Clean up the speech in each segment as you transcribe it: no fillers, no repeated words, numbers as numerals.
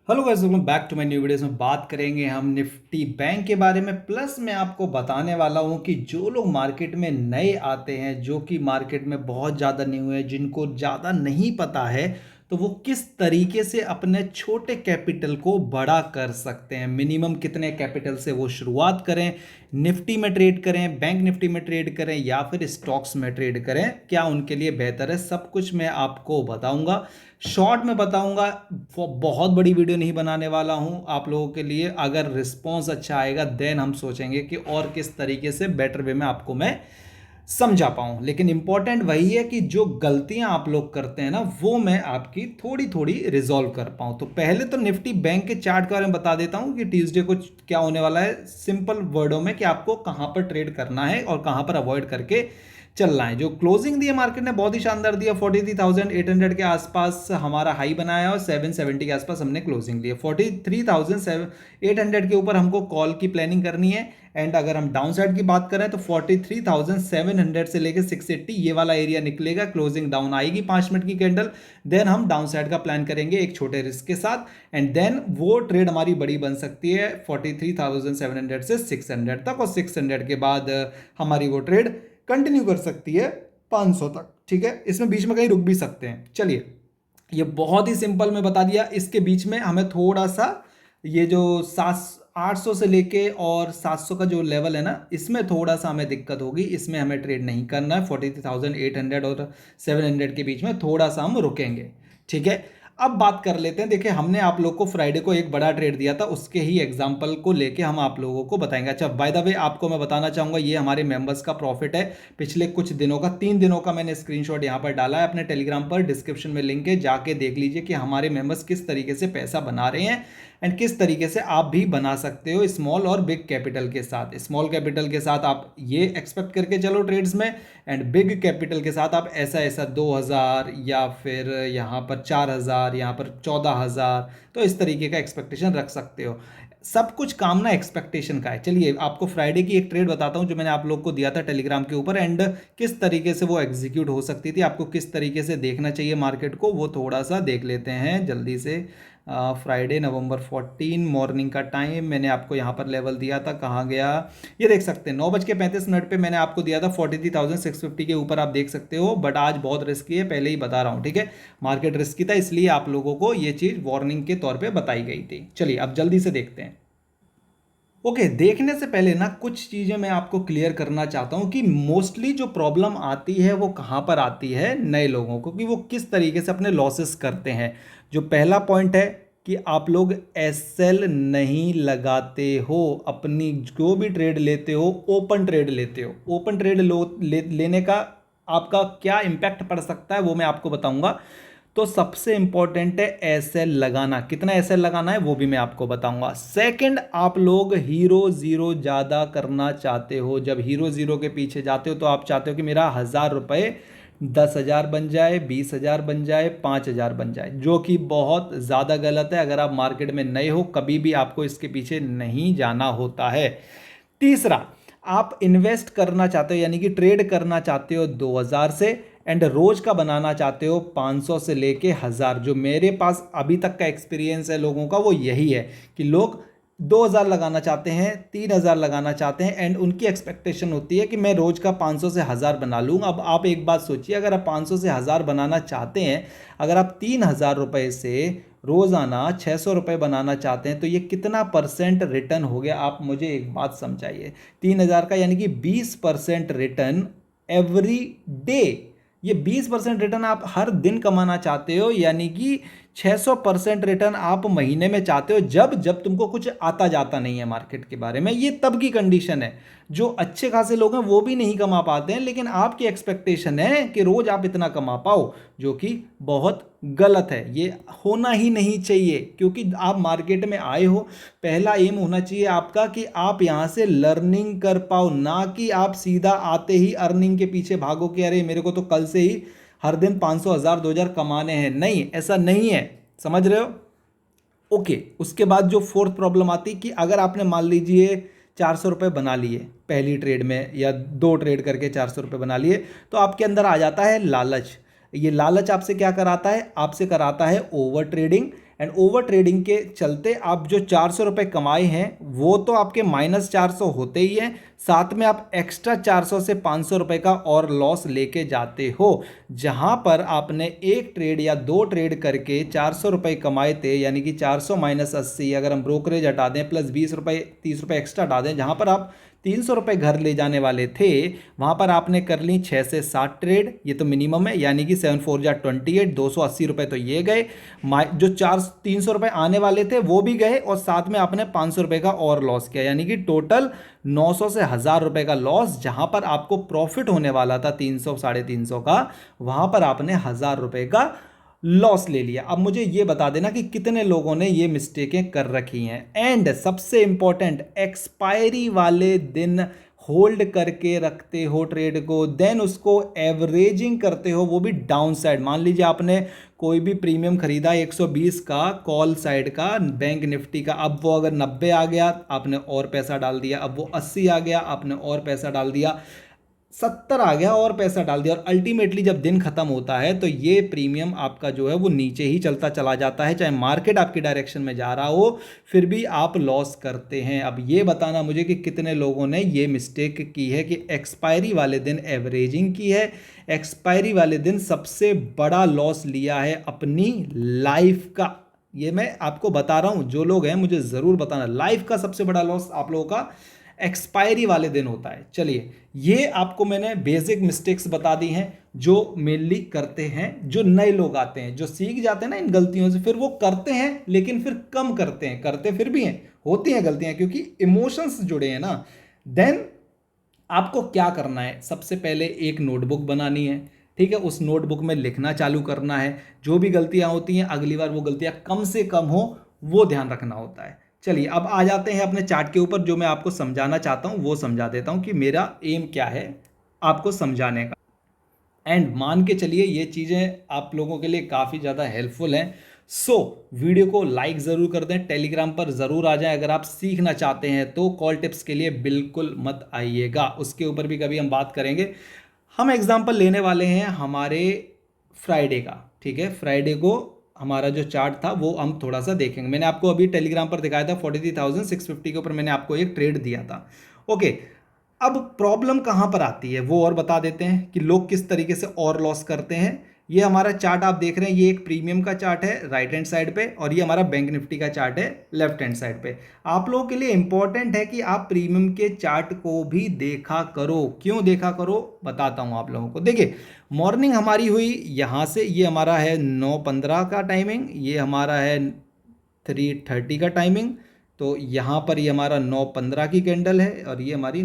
Hello guys, welcome back to my new videos में बात करेंगे हम निफ्टी बैंक के बारे में। प्लस मैं आपको बताने वाला हूं कि जो लोग मार्केट में नए आते हैं, जो कि मार्केट में बहुत ज़्यादा न्यू है, जिनको ज़्यादा नहीं पता है, तो वो किस तरीके से अपने छोटे कैपिटल को बड़ा कर सकते हैं। मिनिमम कितने कैपिटल से वो शुरुआत करें, निफ्टी में ट्रेड करें, बैंक निफ्टी में ट्रेड करें या फिर स्टॉक्स में ट्रेड करें, क्या उनके लिए बेहतर है, सब कुछ मैं आपको बताऊंगा। शॉर्ट में बताऊंगा, बहुत बड़ी वीडियो नहीं बनाने वाला हूं आप लोगों के लिए। अगर रिस्पॉन्स अच्छा आएगा देन हम सोचेंगे कि और किस तरीके से बेटर वे में आपको मैं समझा पाऊं। लेकिन इंपॉर्टेंट वही है कि जो गलतियां आप लोग करते हैं ना, वो मैं आपकी थोड़ी थोड़ी रिजॉल्व कर पाऊं। तो पहले तो निफ्टी बैंक के चार्ट के बारे में बता देता हूं कि ट्यूसडे को क्या होने वाला है, सिंपल वर्डों में, कि आपको कहां पर ट्रेड करना है और कहां पर अवॉइड करके चलना है। जो क्लोजिंग दी है मार्केट ने बहुत ही शानदार दिया, 43,800 के आसपास हमारा हाई बनाया और 770 के आसपास हमने क्लोजिंग ली है। 43,800 के ऊपर हमको कॉल की प्लानिंग करनी है। एंड अगर हम डाउन साइड की बात करें तो 43,700 से लेकर 680 ये वाला एरिया निकलेगा। क्लोजिंग डाउन आएगी 5 मिनट की कैंडल, देन हम डाउन साइड का प्लान करेंगे एक छोटे रिस्क के साथ। एंड देन वो ट्रेड हमारी बड़ी बन सकती है 43,700 से 600 तक, और 600 के बाद हमारी वो ट्रेड कंटिन्यू कर सकती है 500 तक। ठीक है, इसमें बीच में कहीं रुक भी सकते हैं। चलिए, ये बहुत ही सिंपल मैं बता दिया। इसके बीच में हमें थोड़ा सा ये जो 800 से लेके और 700 का जो लेवल है ना, इसमें थोड़ा सा हमें दिक्कत होगी। इसमें हमें ट्रेड नहीं करना है। 43,800 और 700 के बीच में थोड़ा सा हम रुकेंगे। ठीक है, अब बात कर लेते हैं। देखिए, हमने आप लोग को फ्राइडे को एक बड़ा ट्रेड दिया था, उसके ही एग्जांपल को लेके हम आप लोगों को बताएंगे। अच्छा, बाय द वे आपको मैं बताना चाहूंगा, ये हमारे मेंबर्स का प्रॉफिट है पिछले कुछ दिनों का। 3 दिनों का मैंने स्क्रीनशॉट यहाँ पर डाला है अपने टेलीग्राम पर, डिस्क्रिप्शन में लिंक है, जाके देख लीजिए कि हमारे मेंबर्स किस तरीके से पैसा बना रहे हैं एंड किस तरीके से आप भी बना सकते हो स्मॉल और बिग कैपिटल के साथ। स्मॉल कैपिटल के साथ आप ये एक्सपेक्ट करके चलो ट्रेड्स में, एंड बिग कैपिटल के साथ आप ऐसा ऐसा 2,000 या फिर यहाँ पर 4,000, यहाँ पर 14,000, तो इस तरीके का एक्सपेक्टेशन रख सकते हो। सब कुछ काम ना एक्सपेक्टेशन का है। चलिए, आपको फ्राइडे की एक ट्रेड बताता हूँ जो मैंने आप लोग को दिया था टेलीग्राम के ऊपर, एंड किस तरीके से वो एग्जीक्यूट हो सकती थी, आपको किस तरीके से देखना चाहिए मार्केट को, वो थोड़ा सा देख लेते हैं जल्दी से। फ्राइडे नवंबर 14 मॉर्निंग का टाइम मैंने आपको यहाँ पर लेवल दिया था, कहाँ गया, ये देख सकते हैं 9:35 पे मैंने आपको दिया था 43,650 के ऊपर, आप देख सकते हो। बट आज बहुत रिस्की है, पहले ही बता रहा हूँ। ठीक है, मार्केट रिस्की था, इसलिए आप लोगों को ये चीज़ वार्निंग के तौर पे बताई गई थी। चलिए, अब जल्दी से देखते हैं। ओके, देखने से पहले ना कुछ चीज़ें मैं आपको क्लियर करना चाहता हूँ कि मोस्टली जो प्रॉब्लम आती है वो कहाँ पर आती है, नए लोगों को, कि वो किस तरीके से अपने लॉसेस करते हैं। जो पहला पॉइंट है कि आप लोग एसएल नहीं लगाते हो, अपनी जो भी ट्रेड लेते हो ओपन ट्रेड लेते हो। ओपन ट्रेड लेने का आपका क्या इम्पैक्ट पड़ सकता है वो मैं आपको बताऊंगा। तो सबसे इंपॉर्टेंट है एसएल लगाना। कितना एसएल लगाना है वो भी मैं आपको बताऊंगा। सेकंड, आप लोग हीरो जीरो ज्यादा करना चाहते हो। जब हीरो जीरो के पीछे जाते हो तो आप चाहते हो कि मेरा 1,000 रुपए 10,000 बन जाए, 20,000 बन जाए, 5,000 बन जाए, जो कि बहुत ज़्यादा गलत है। अगर आप मार्केट में नए हो, कभी भी आपको इसके पीछे नहीं जाना होता है। तीसरा, आप इन्वेस्ट करना चाहते हो, यानी कि ट्रेड करना चाहते हो 2,000 से, एंड रोज का बनाना चाहते हो 500 से लेके 1,000। जो मेरे पास अभी तक का एक्सपीरियंस है लोगों का, वो यही है कि लोग 2,000 लगाना चाहते हैं, 3,000 लगाना चाहते हैं, एंड उनकी एक्सपेक्टेशन होती है कि मैं रोज का 500 से 1,000 बना लूँगा। अब आप एक बात सोचिए, अगर आप 500 से 1,000 बनाना चाहते हैं, अगर आप 3,000 रुपये से रोजाना 600 रुपये बनाना चाहते हैं, तो ये कितना परसेंट रिटर्न हो गया, आप मुझे एक बात समझाइए। 3,000 का यानी कि 20% रिटर्न एवरी डे। ये 20% रिटर्न आप हर दिन कमाना चाहते हो, यानी कि 600% रिटर्न आप महीने में चाहते हो, जब जब तुमको कुछ आता जाता नहीं है मार्केट के बारे में। ये तब की कंडीशन है। जो अच्छे खासे लोग हैं वो भी नहीं कमा पाते हैं, लेकिन आपकी एक्सपेक्टेशन है कि रोज आप इतना कमा पाओ, जो कि बहुत गलत है। ये होना ही नहीं चाहिए, क्योंकि आप मार्केट में आए हो, पहला एम होना चाहिए आपका कि आप यहां से लर्निंग कर पाओ, ना कि आप सीधा आते ही अर्निंग के पीछे भागो कि अरे मेरे को तो कल से ही हर दिन 500, 1,000, 2,000 कमाने हैं। नहीं, ऐसा नहीं है। समझ रहे हो? ओके, उसके बाद जो फोर्थ प्रॉब्लम आती कि अगर आपने मान लीजिए 400 रुपये बना लिए पहली ट्रेड में, या 2 ट्रेड करके 400 रुपये बना लिए, तो आपके अंदर आ जाता है लालच। ये लालच आपसे क्या कराता है? आपसे कराता है over trading, and over trading के चलते आप जो 400 रुपये कमाए हैं वो तो आपके -400 होते ही हैं, साथ में आप एक्स्ट्रा 400 से 500 रुपये का और लॉस लेके जाते हो। जहां पर आपने एक ट्रेड या दो ट्रेड करके 400 रुपये कमाए थे, यानी कि 400 माइनस 80, अगर हम ब्रोकरेज हटा दें प्लस 20 रुपये 30 रुपये एक्स्ट्रा हटा दें, जहां पर आप 300 रुपये घर ले जाने वाले थे, वहां पर आपने कर ली 6 से 7 ट्रेड, ये तो मिनिमम है, यानी कि 7 4 जा 28, 280 रुपये तो ये गए, जो 300 रुपये आने वाले थे वो भी गए, और साथ में आपने 500 रुपये का और लॉस किया, यानी कि टोटल 900 से 1000 रुपये का लॉस। जहां पर आपको प्रॉफिट होने वाला था 300 350 का, वहां पर आपने 1000 रुपये का लॉस ले लिया। अब मुझे ये बता देना कि कितने लोगों ने ये मिस्टेकें कर रखी हैं। एंड सबसे इंपॉर्टेंट, एक्सपायरी वाले दिन होल्ड करके रखते हो ट्रेड को, देन उसको एवरेजिंग करते हो, वो भी डाउन साइड। मान लीजिए आपने कोई भी प्रीमियम खरीदा 120 का कॉल साइड का बैंक निफ्टी का, अब वो अगर 90 आ गया आपने और पैसा डाल दिया, अब वो 80 आ गया आपने और पैसा डाल दिया, 70 आ गया और पैसा डाल दिया, और अल्टीमेटली जब दिन खत्म होता है तो ये प्रीमियम आपका जो है वो नीचे ही चलता चला जाता है, चाहे मार्केट आपकी डायरेक्शन में जा रहा हो, फिर भी आप लॉस करते हैं। अब ये बताना मुझे कि कितने लोगों ने ये मिस्टेक की है कि एक्सपायरी वाले दिन एवरेजिंग की है, एक्सपायरी वाले दिन सबसे बड़ा लॉस लिया है अपनी लाइफ का। ये मैं आपको बता रहा हूं, जो लोग हैं मुझे जरूर बताना, लाइफ का सबसे बड़ा लॉस आप लोगों का एक्सपायरी वाले दिन होता है। चलिए, ये आपको मैंने बेसिक मिस्टेक्स बता दी हैं जो मेनली करते हैं जो नए लोग आते हैं, जो सीख जाते हैं ना इन गलतियों से, फिर वो करते हैं लेकिन फिर कम करते हैं, करते फिर भी हैं, होती हैं गलतियां क्योंकि इमोशंस जुड़े हैं ना। देन आपको क्या करना है, सबसे पहले एक नोटबुक बनानी है, ठीक है, उस नोटबुक में लिखना चालू करना है, जो भी गलतियां होती हैं अगली बार वो गलतियां कम से कम हो, वो ध्यान रखना होता है। चलिए अब आ जाते हैं अपने चार्ट के ऊपर, जो मैं आपको समझाना चाहता हूं वो समझा देता हूं कि मेरा एम क्या है आपको समझाने का। एंड मान के चलिए ये चीज़ें आप लोगों के लिए काफ़ी ज़्यादा हेल्पफुल हैं। सो वीडियो को लाइक ज़रूर कर दें, टेलीग्राम पर ज़रूर आ जाएं अगर आप सीखना चाहते हैं तो। कॉल टिप्स के लिए बिल्कुल मत आइएगा, उसके ऊपर भी कभी हम बात करेंगे। हम एग्जाम्पल लेने वाले हैं हमारे फ्राइडे का, ठीक है, फ्राइडे को हमारा जो चार्ट था वो हम थोड़ा सा देखेंगे। मैंने आपको अभी टेलीग्राम पर दिखाया था 43,650 के ऊपर मैंने आपको एक ट्रेड दिया था। ओके, अब प्रॉब्लम कहां पर आती है वो और बता देते हैं कि लोग किस तरीके से और लॉस करते हैं। ये हमारा चार्ट आप देख रहे हैं, ये एक प्रीमियम का चार्ट है राइट हैंड साइड पे, और ये हमारा बैंक निफ्टी का चार्ट है लेफ्ट हैंड साइड पे। आप लोगों के लिए इंपॉर्टेंट है कि आप प्रीमियम के चार्ट को भी देखा करो। क्यों देखा करो बताता हूं आप लोगों को। देखिए, मॉर्निंग हमारी हुई यहां से, ये हमारा है 9:15 का टाइमिंग, ये हमारा है 3:30 का टाइमिंग, तो यहाँ पर ये हमारा 9:15 की कैंडल है और ये हमारी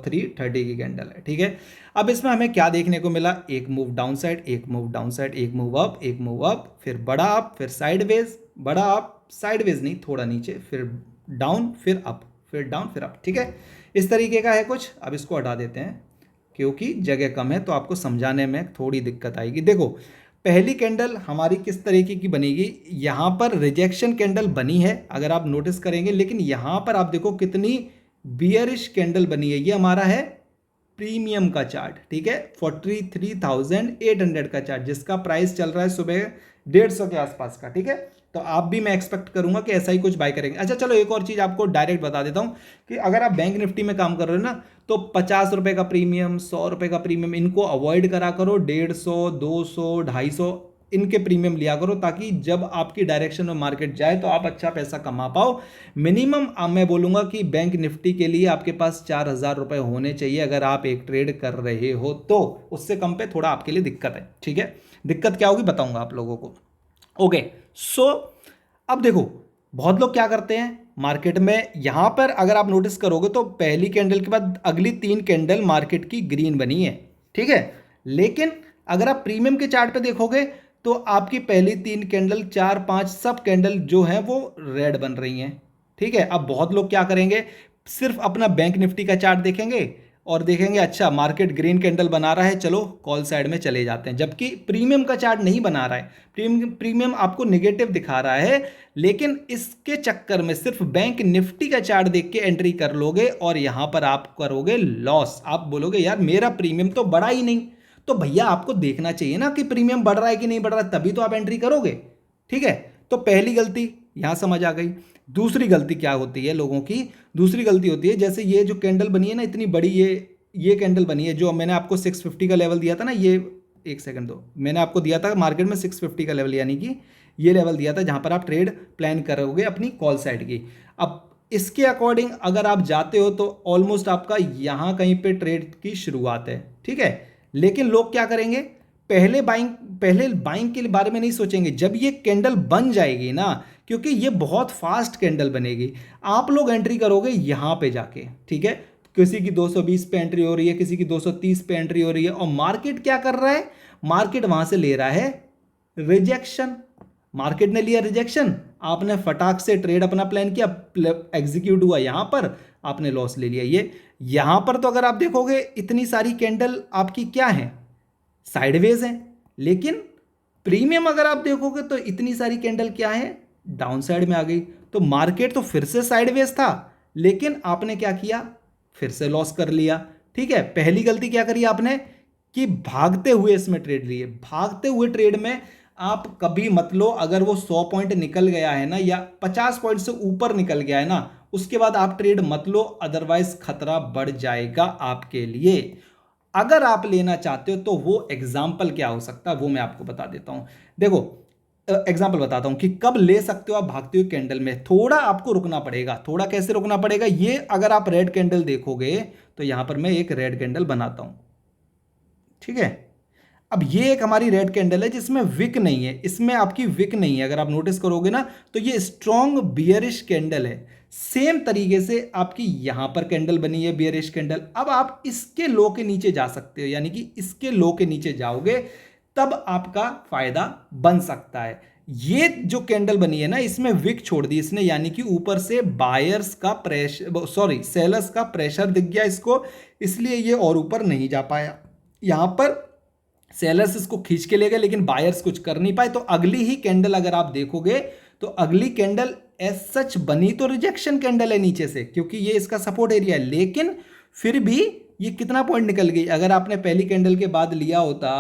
3:30 की कैंडल है, ठीक है। अब इसमें हमें क्या देखने को मिला, एक मूव डाउन साइड, एक मूव डाउन साइड, एक मूव अप, एक मूव अप, फिर बड़ा अप, फिर साइडवेज, बड़ा अप, साइडवेज नहीं थोड़ा नीचे, फिर डाउन, फिर अप, फिर डाउन, फिर अप, ठीक है। इस तरीके का है कुछ। अब इसको हटा देते हैं क्योंकि जगह कम है तो आपको समझाने में थोड़ी दिक्कत आएगी। देखो, पहली कैंडल हमारी किस तरीके की बनेगी, यहां पर रिजेक्शन कैंडल बनी है अगर आप नोटिस करेंगे, लेकिन यहां पर आप देखो कितनी बियरिश कैंडल बनी है। ये हमारा है प्रीमियम का चार्ट, ठीक है, 43,800 का चार्ट, जिसका प्राइस चल रहा है सुबह 150 के आसपास का, ठीक है। तो आप भी, मैं एक्सपेक्ट करूंगा कि ऐसा ही कुछ बाय करेंगे। अच्छा चलो, एक और चीज आपको डायरेक्ट बता देता हूं कि अगर आप बैंक निफ्टी में काम कर रहे हो ना, तो 50 रुपए का प्रीमियम, 100 रुपए का प्रीमियम, इनको अवॉइड करा करो। 150, 200, 250 इनके प्रीमियम लिया करो, ताकि जब आपकी डायरेक्शन में मार्केट जाए तो आप अच्छा पैसा कमा पाओ। मिनिमम मैं बोलूंगा कि बैंक निफ्टी के लिए आपके पास 4,000 रुपए होने चाहिए अगर आप एक ट्रेड कर रहे हो तो। उससे कम पे थोड़ा आपके लिए दिक्कत है, ठीक है। दिक्कत क्या होगी बताऊंगा आप लोगों को। ओके, सो अब देखो, बहुत लोग क्या करते हैं मार्केट में, यहां पर अगर आप नोटिस करोगे तो पहली कैंडल के बाद अगली 3 कैंडल मार्केट की ग्रीन बनी है, ठीक है। लेकिन अगर आप प्रीमियम के चार्ट पे देखोगे तो आपकी पहली 3 कैंडल, 4 5 सब कैंडल जो है वो रेड बन रही हैं, ठीक है। अब बहुत लोग क्या करेंगे, सिर्फ अपना बैंक निफ्टी का चार्ट देखेंगे और देखेंगे अच्छा मार्केट ग्रीन कैंडल बना रहा है, चलो कॉल साइड में चले जाते हैं, जबकि प्रीमियम का चार्ट नहीं बना रहा है। प्रीमियम आपको नेगेटिव दिखा रहा है, लेकिन इसके चक्कर में सिर्फ बैंक निफ्टी का चार्ट देख के एंट्री कर लोगे और यहां पर आप करोगे लॉस। आप बोलोगे यार मेरा प्रीमियम तो बढ़ा ही नहीं, तो भैया आपको देखना चाहिए ना कि प्रीमियम बढ़ रहा है कि नहीं बढ़ रहा है, तभी तो आप एंट्री करोगे, ठीक है। तो पहली गलती यहाँ समझ आ गई। दूसरी गलती क्या होती है लोगों की? दूसरी गलती होती है जैसे ये जो कैंडल बनी है ना इतनी बड़ी, ये कैंडल बनी है जो मैंने आपको 650 का लेवल दिया था ना, ये एक सेकंड दो, मैंने आपको दिया था मार्केट में 650 का लेवल, यानी कि ये लेवल दिया था जहां पर आप ट्रेड प्लान करोगे अपनी कॉल साइड की। अब इसके अकॉर्डिंग अगर आप जाते हो तो ऑलमोस्ट आपका यहां कहीं पे ट्रेड की शुरुआत है, ठीक है। लेकिन लोग क्या करेंगे, पहले बाइंग के बारे में नहीं सोचेंगे, जब ये कैंडल बन जाएगी ना, क्योंकि ये बहुत फास्ट कैंडल बनेगी, आप लोग एंट्री करोगे यहां पे जाके, ठीक है। किसी की 220 पे एंट्री हो रही है, किसी की 230 पे एंट्री हो रही है, और मार्केट क्या कर रहा है, मार्केट वहां से ले रहा है रिजेक्शन। मार्केट ने लिया रिजेक्शन, आपने फटाक से ट्रेड अपना प्लान किया, एग्जीक्यूट हुआ यहां पर, आपने लॉस ले लिया। ये यहां पर तो अगर आप देखोगे इतनी सारी कैंडल आपकी क्या है, साइडवेज है, लेकिन प्रीमियम अगर आप देखोगे तो इतनी सारी कैंडल क्या है, डाउन साइड में आ गई। तो मार्केट तो फिर से साइडवेज था, लेकिन आपने क्या किया, फिर से लॉस कर लिया, ठीक है। पहली गलती क्या करी आपने कि भागते हुए इसमें ट्रेड लिए। भागते हुए ट्रेड में आप कभी मत लो, अगर वो 100 पॉइंट निकल गया है ना, या 50 पॉइंट से ऊपर निकल गया है ना, उसके बाद आप ट्रेड मत लो, अदरवाइज खतरा बढ़ जाएगा आपके लिए। अगर आप लेना चाहते हो तो वो एग्जाम्पल क्या हो सकता है वो मैं आपको बता देता हूं। देखो एग्जाम्पल बताता हूं कि कब ले सकते हो आप भागते हुए कैंडल में। थोड़ा आपको रुकना पड़ेगा, थोड़ा कैसे रुकना पड़ेगा, ये अगर आप रेड कैंडल देखोगे तो यहां पर मैं एक रेड कैंडल बनाता हूं, ठीक है। अब ये एक हमारी रेड कैंडल है जिसमें विक नहीं है, इसमें आपकी विक नहीं है, अगर आप नोटिस करोगे ना तो ये स्ट्रॉन्ग बियरिश कैंडल है। सेम तरीके से आपकी यहां पर कैंडल बनी है बियरिश कैंडल। अब आप इसके लो के नीचे जा सकते हो, यानी कि इसके लो के नीचे जाओगे तब आपका फायदा बन सकता है। ये जो कैंडल बनी है ना इसमें विक छोड़ दी इसने, यानी कि ऊपर से बायर्स का प्रेशर, सॉरी सेलर्स का प्रेशर दिख गया इसको, इसलिए ये और ऊपर नहीं जा पाया। यहां पर सेलर्स इसको खींच के ले गए लेकिन बायर्स कुछ कर नहीं पाए। तो अगली ही कैंडल अगर आप देखोगे तो अगली कैंडल एज सच बनी तो रिजेक्शन कैंडल है नीचे से, क्योंकि ये इसका सपोर्ट एरिया है, लेकिन फिर भी ये कितना पॉइंट निकल गई। अगर आपने पहली कैंडल के बाद लिया होता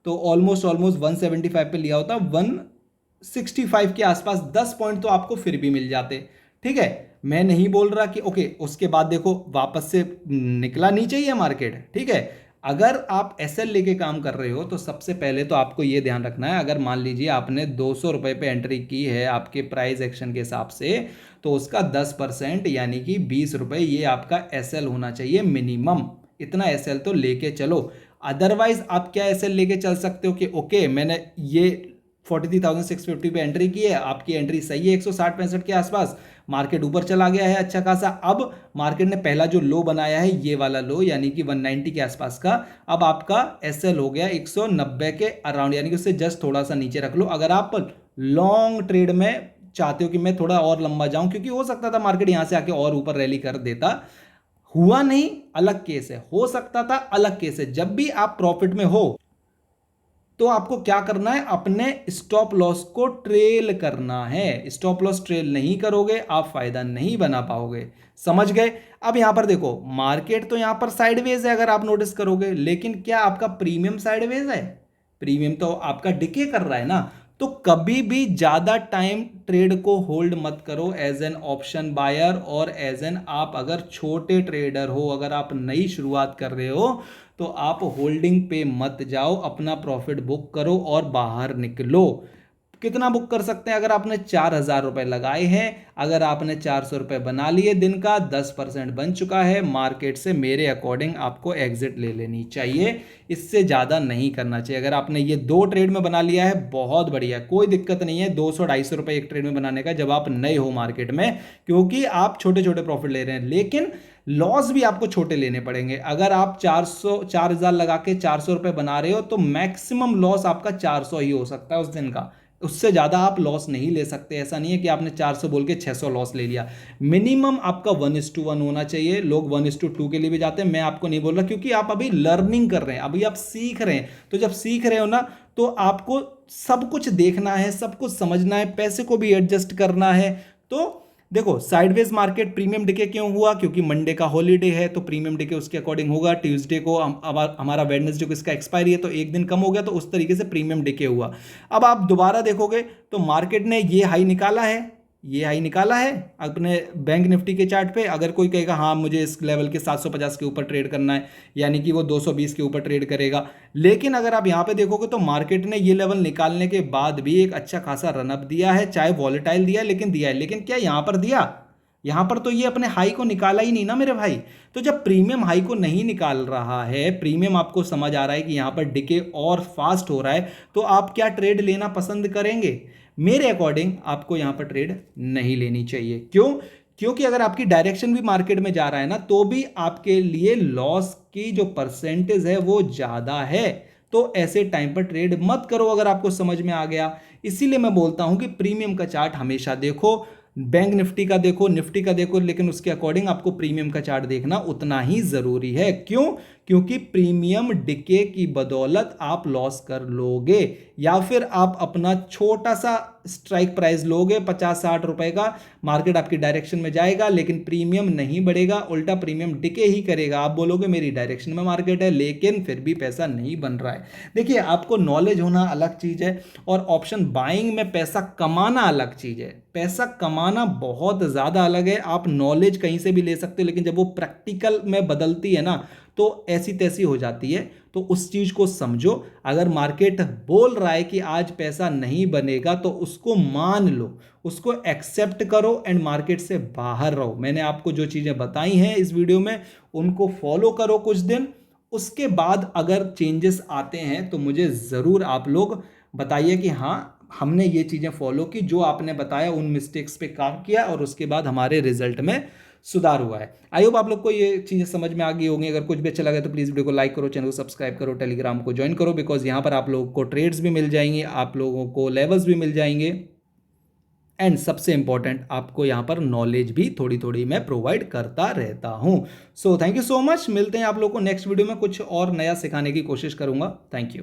तो ऑलमोस्ट 175 पे लिया होता, 165 के आसपास 10 पॉइंट तो आपको फिर भी मिल जाते, ठीक है। मैं नहीं बोल रहा कि ओके उसके बाद देखो वापस से निकला नीचे ही है मार्केट, ठीक है। अगर आप एसएल लेके काम कर रहे हो तो सबसे पहले तो आपको ये ध्यान रखना है, अगर मान लीजिए आपने 200 रुपये पे एंट्री की है आपके प्राइस एक्शन के हिसाब से, तो उसका 10% यानी कि 20 रुपये ये आपका एसएल होना चाहिए मिनिमम। इतना एसएल तो लेके चलो, अदरवाइज आप क्या एसएल लेके चल सकते हो कि ओके मैंने ये 43,650 पे एंट्री की है, आपकी एंट्री सही है 160-65 के आसपास, मार्केट ऊपर चला गया है अच्छा खासा। अब मार्केट ने पहला जो लो बनाया है ये वाला लो, यानी कि 190 के आसपास का, अब आपका एसएल हो गया 190 के अराउंड, यानी कि उससे जस्ट थोड़ा सा नीचे रख लो। अगर आप लॉन्ग ट्रेड में चाहते हो कि मैं थोड़ा और लंबा जाऊं, क्योंकि हो सकता था मार्केट यहां से आके और ऊपर रैली कर देता, हुआ नहीं अलग केस है, हो सकता था अलग केस है। जब भी आप प्रॉफिट में हो तो आपको क्या करना है, अपने स्टॉप लॉस को ट्रेल करना है। स्टॉप लॉस ट्रेल नहीं करोगे आप फायदा नहीं बना पाओगे, समझ गए। अब यहां पर देखो मार्केट तो यहां पर साइडवेज है अगर आप नोटिस करोगे, लेकिन क्या आपका प्रीमियम साइडवेज है? प्रीमियम तो आपका डिके कर रहा है ना। तो कभी भी ज्यादा टाइम ट्रेड को होल्ड मत करो एज एन ऑप्शन बायर, और एज एन आप अगर छोटे ट्रेडर हो, अगर आप नई शुरुआत कर रहे हो तो आप होल्डिंग पे मत जाओ, अपना प्रॉफिट बुक करो और बाहर निकलो। कितना बुक कर सकते हैं? अगर आपने 4,000 रुपए लगाए हैं, अगर आपने 400 रुपए बना लिए दिन का, 10% बन चुका है, मार्केट से मेरे अकॉर्डिंग आपको एग्जिट ले लेनी चाहिए, इससे ज़्यादा नहीं करना चाहिए। अगर आपने ये 2 ट्रेड में बना लिया है बहुत बढ़िया, कोई दिक्कत नहीं है 200-250 रुपए एक ट्रेड में बनाने का, जब आप नए हो मार्केट में, क्योंकि आप छोटे छोटे प्रॉफिट ले रहे हैं, लेकिन लॉस भी आपको छोटे लेने पड़ेंगे। अगर आप 4,000 लगा के 400 रुपए बना रहे हो तो मैक्सिमम लॉस आपका 400 ही हो सकता है उस दिन का, उससे ज़्यादा आप लॉस नहीं ले सकते। ऐसा नहीं है कि आपने 400 बोल के 600 लॉस ले लिया। मिनिमम आपका 1:1 होना चाहिए। लोग 1:2 के लिए भी जाते हैं, मैं आपको नहीं बोल रहा, क्योंकि आप अभी लर्निंग कर रहे हैं, अभी आप सीख रहे हैं। तो जब सीख रहे हो ना तो आपको सब कुछ देखना है, सब कुछ समझना है, पैसे को भी एडजस्ट करना है। तो देखो साइडवेज मार्केट प्रीमियम डिके क्यों हुआ, क्योंकि मंडे का हॉलीडे है तो प्रीमियम डिके उसके अकॉर्डिंग होगा। ट्यूसडे को हमारा वेडनेसडे को इसका एक्सपायरी है तो एक दिन कम हो गया, तो उस तरीके से प्रीमियम डिके हुआ। अब आप दोबारा देखोगे तो मार्केट ने ये हाई निकाला है, ये हाई निकाला है अपने बैंक निफ्टी के चार्ट पे। अगर कोई कहेगा हाँ मुझे इस लेवल के 750 के ऊपर ट्रेड करना है, यानी कि वो 220 के ऊपर ट्रेड करेगा। लेकिन अगर आप यहाँ पे देखोगे तो मार्केट ने ये लेवल निकालने के बाद भी एक अच्छा खासा रनअप दिया है, चाहे वॉलेटाइल दिया लेकिन दिया है। लेकिन क्या यहाँ पर दिया, यहाँ पर तो ये अपने हाई को निकाला ही नहीं ना मेरे भाई। तो जब प्रीमियम हाई को नहीं निकाल रहा है, प्रीमियम आपको समझ आ रहा है कि यहाँ पर डिके और फास्ट हो रहा है, तो आप क्या ट्रेड लेना पसंद करेंगे? मेरे अकॉर्डिंग आपको यहाँ पर ट्रेड नहीं लेनी चाहिए। क्यों? क्योंकि अगर आपकी डायरेक्शन भी मार्केट में जा रहा है ना, तो भी आपके लिए लॉस की जो परसेंटेज है वो ज्यादा है। तो ऐसे टाइम पर ट्रेड मत करो, अगर आपको समझ में आ गया। इसीलिए मैं बोलता हूं कि प्रीमियम का चार्ट हमेशा देखो, बैंक निफ्टी का देखो, निफ्टी का देखो, लेकिन उसके अकॉर्डिंग आपको प्रीमियम का चार्ट देखना उतना ही जरूरी है। क्यों? क्योंकि प्रीमियम डिके की बदौलत आप लॉस कर लोगे, या फिर आप अपना छोटा सा स्ट्राइक प्राइस लोगे 50-60 रुपए का, मार्केट आपकी डायरेक्शन में जाएगा लेकिन प्रीमियम नहीं बढ़ेगा, उल्टा प्रीमियम डिके ही करेगा। आप बोलोगे मेरी डायरेक्शन में मार्केट है लेकिन फिर भी पैसा नहीं बन रहा है। देखिए, आपको नॉलेज होना अलग चीज है और ऑप्शन बाइंग में पैसा कमाना अलग चीज है। पैसा कमाना बहुत ज्यादा अलग है। आप नॉलेज कहीं से भी ले सकते हो, लेकिन जब वो प्रैक्टिकल में बदलती है ना, तो ऐसी तैसी हो जाती है। तो उस चीज को समझो। अगर मार्केट बोल रहा है कि आज पैसा नहीं बनेगा, तो उसको मान लो, उसको एक्सेप्ट करो एंड मार्केट से बाहर रहो। मैंने आपको जो चीजें बताई हैं इस वीडियो में, उनको फॉलो करो कुछ दिन। उसके बाद अगर चेंजेस आते हैं तो मुझे जरूर आप लोग बताइए कि हाँ हमने ये चीजें फॉलो की, जो आपने बताया उन मिस्टेक्स पे काम किया और उसके बाद हमारे रिजल्ट में सुधार हुआ है। आई होप आप लोग को ये चीज़ें समझ में आ गई होंगी। अगर कुछ भी अच्छा लगा तो प्लीज़ वीडियो को लाइक करो, चैनल को सब्सक्राइब करो, टेलीग्राम को ज्वाइन करो, बिकॉज यहाँ पर आप लोगों को ट्रेड्स भी मिल जाएंगे, आप लोगों को लेवल्स भी मिल जाएंगे, एंड सबसे इंपॉर्टेंट आपको यहाँ पर नॉलेज भी थोड़ी थोड़ी मैं प्रोवाइड करता रहता हूँ। So thank you so much. मिलते हैं आप लोग को नेक्स्ट वीडियो में, कुछ और नया सिखाने की कोशिश करूंगा। Thank you.